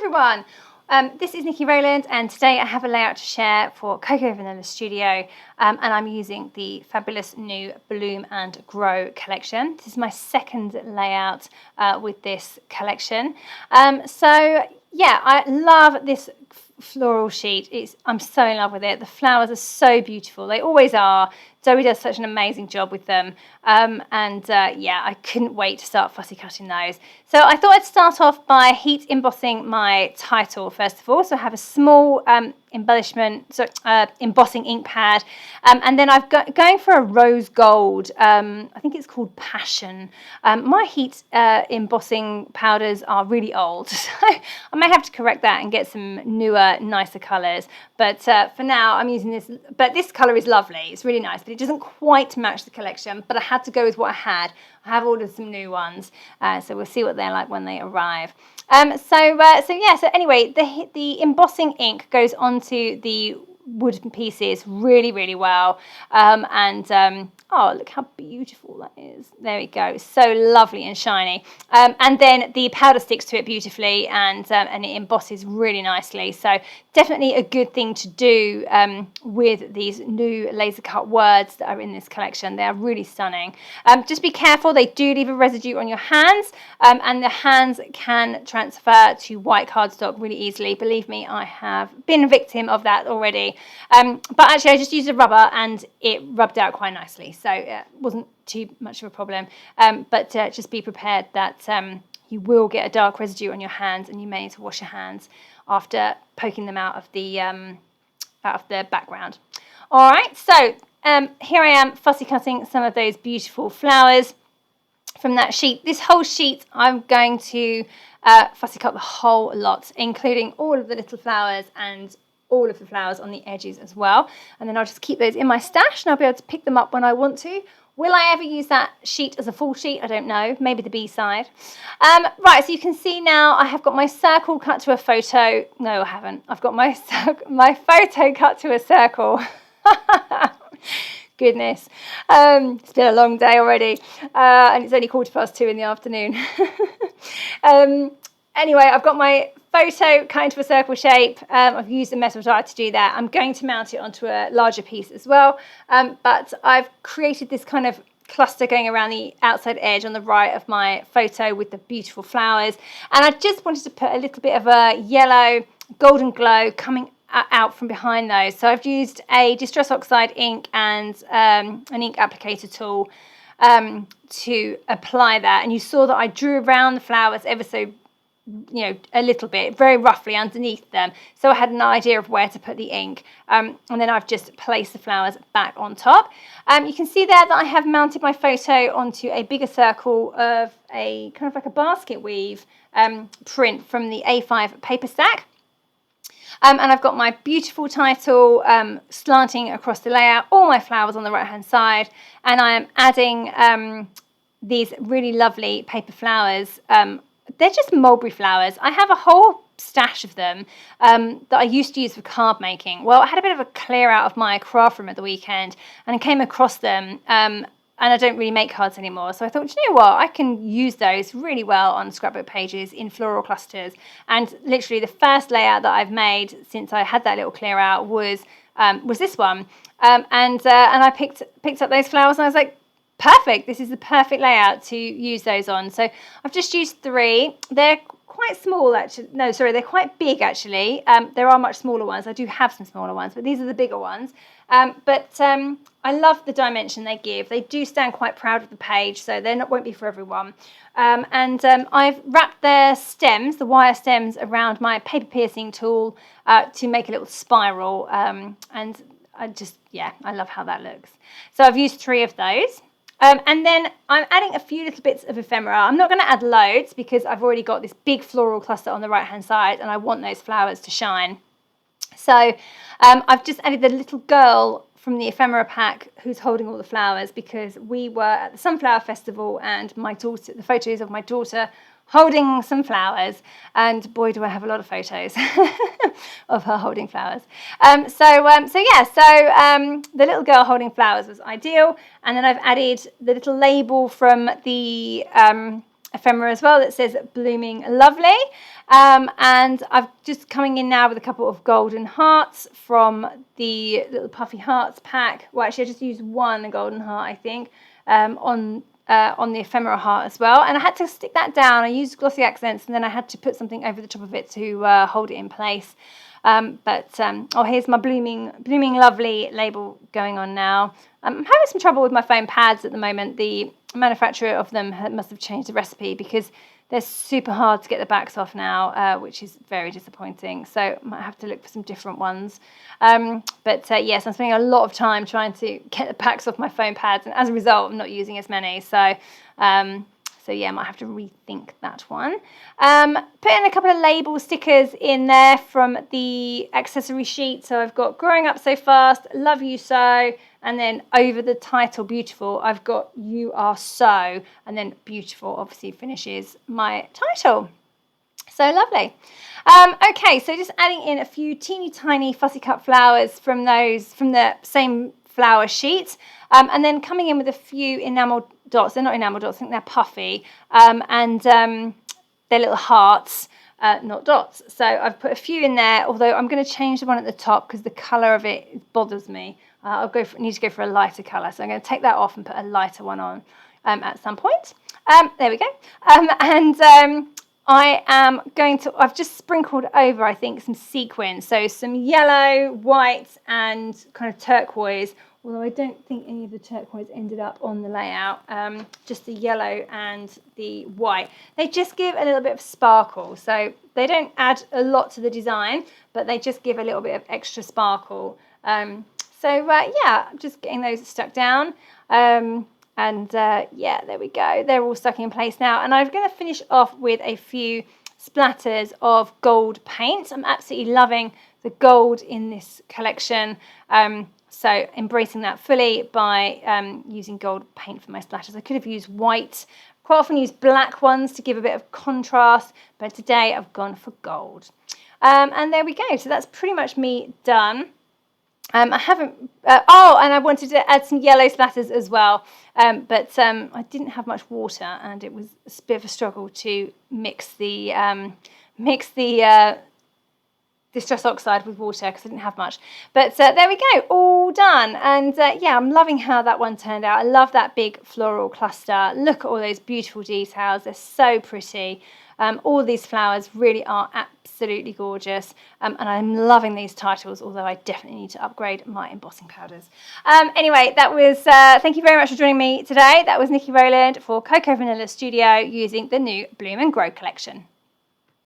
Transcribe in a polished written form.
everyone, this is Nikki Rowland, and today I have a layout to share for Cocoa Vanilla Studio, and I'm using the fabulous new Bloom and Grow collection. This is my second layout with this collection. So yeah, I love this floral sheet. I'm so in love with it. The flowers are so beautiful. They always are. Zoe does such an amazing job with them. Yeah, I couldn't wait to start fussy cutting those. So I thought I'd start off by heat embossing my title first of all. So I have a small embossing ink pad, and then I've got going for a rose gold. I think it's called Passion. My heat embossing powders are really old, so I may have to correct that and get some newer, nicer colours. But for now, I'm using this. But this colour is lovely. It's really nice, but it doesn't quite match the collection. But I had to go with what I had. I have ordered some new ones, so we'll see what they're like when they arrive. So anyway, the embossing ink goes onto the wooden pieces really well, oh, look how beautiful that is. There we go. So lovely and shiny. And then the powder sticks to it beautifully, and it embosses really nicely. So definitely a good thing to do with these new laser cut words that are in this collection. They are really stunning. Just be careful. They do leave a residue on your hands, and the hands can transfer to white cardstock really easily. Believe me, I have been a victim of that already. But actually I just used a rubber and it rubbed out quite nicely. So it wasn't too much of a problem, but just be prepared that you will get a dark residue on your hands, and you may need to wash your hands after poking them out of the background. All right, so here I am fussy cutting some of those beautiful flowers from that sheet. This whole sheet I'm going to fussy cut the whole lot, including all of the little flowers and all of the flowers on the edges as well, and then I'll just keep those in my stash and I'll be able to pick them up when I want to. Will I ever use that sheet as a full sheet? I don't know, maybe the B side. Right, so you can see now I have got my circle cut to a photo. No, I haven't. I've got my photo cut to a circle. Goodness, it's been a long day already, and it's only 2:15 in the afternoon. Anyway, I've got my photo cut into a circle shape. I've used a metal die to do that. I'm going to mount it onto a larger piece as well, but I've created this kind of cluster going around the outside edge on the right of my photo with the beautiful flowers, and I just wanted to put a little bit of a yellow golden glow coming out from behind those. So I've used a Distress Oxide ink and an ink applicator tool to apply that, and you saw that I drew around the flowers ever so a little bit, very roughly underneath them, so I had an idea of where to put the ink, and then I've just placed the flowers back on top. You can see there that I have mounted my photo onto a bigger circle of a kind of like a basket weave print from the A5 paper stack, and I've got my beautiful title slanting across the layout, all my flowers on the right hand side, and I am adding these really lovely paper flowers. They're just mulberry flowers. I have a whole stash of them that I used to use for card making. Well, I had a bit of a clear out of my craft room at the weekend, and I came across them, and I don't really make cards anymore. So I thought, you know what, I can use those really well on scrapbook pages in floral clusters. And literally the first layout that I've made since I had that little clear out was this one. And I picked up those flowers, and I was like, perfect, this is the perfect layout to use those on. So I've just used 3. They're quite small actually. No, sorry, they're quite big actually. There are much smaller ones. I do have some smaller ones, but these are the bigger ones. I love the dimension they give. They do stand quite proud of the page, so they won't be for everyone. I've wrapped their stems, the wire stems, around my paper piercing tool to make a little spiral, and I love how that looks. So I've used 3 of those. And then I'm adding a few little bits of ephemera. I'm not going to add loads because I've already got this big floral cluster on the right hand side, and I want those flowers to shine. So I've just added the little girl from the ephemera pack who's holding all the flowers, because we were at the Sunflower Festival and my daughter, the photos of my daughter holding some flowers, and boy do I have a lot of photos of her holding flowers. The little girl holding flowers was ideal, and then I've added the little label from the ephemera as well that says Blooming Lovely. And I've just coming in now with a couple of golden hearts from the little puffy hearts pack. Well, actually I just used one golden heart, I think, on the ephemera heart as well, and I had to stick that down. I used glossy accents, and then I had to put something over the top of it to hold it in place. Oh, here's my blooming lovely label going on now. I'm having some trouble with my foam pads at the moment. The manufacturer of them must have changed the recipe because they're super hard to get the backs off now, which is very disappointing. So I might have to look for some different ones. Yes, I'm spending a lot of time trying to get the backs off my foam pads, and as a result, I'm not using as many. So yeah, I might have to rethink that one. Put in a couple of label stickers in there from the accessory sheet. So I've got Growing Up So Fast, Love You So, and then over the title, Beautiful, I've got You Are So, and then Beautiful obviously finishes my title. So lovely. Okay, so just adding in a few teeny tiny fussy cut flowers from the same flower sheet, and then coming in with a few enamel dots. They're not enamel dots, I think they're puffy, and they're little hearts, not dots. So I've put a few in there, although I'm going to change the one at the top because the colour of it bothers me. Need to go for a lighter colour, so I'm going to take that off and put a lighter one on at some point. There we go. I've just sprinkled over, I think, some sequins. So some yellow, white, and kind of turquoise, although I don't think any of the turquoise ended up on the layout. Just the yellow and the white. They just give a little bit of sparkle. So they don't add a lot to the design, but they just give a little bit of extra sparkle. Yeah, I'm just getting those stuck down. Yeah, there we go. They're all stuck in place now. And I'm going to finish off with a few splatters of gold paint. I'm absolutely loving the gold in this collection. So embracing that fully by using gold paint for my splatters. I could have used white. Quite often use black ones to give a bit of contrast, but today I've gone for gold. And there we go. So that's pretty much me done. I haven't, and I wanted to add some yellow splatters as well, but I didn't have much water, and it was a bit of a struggle to mix the distress oxide with water because I didn't have much. But there we go, all done. And yeah, I'm loving how that one turned out. I love that big floral cluster. Look at all those beautiful details. They're so pretty. All these flowers really are absolutely gorgeous, and I'm loving these titles, although I definitely need to upgrade my embossing powders. Anyway, that was thank you very much for joining me today. That was Niki Rowland for Cocoa Vanilla Studio using the new Bloom and Grow collection.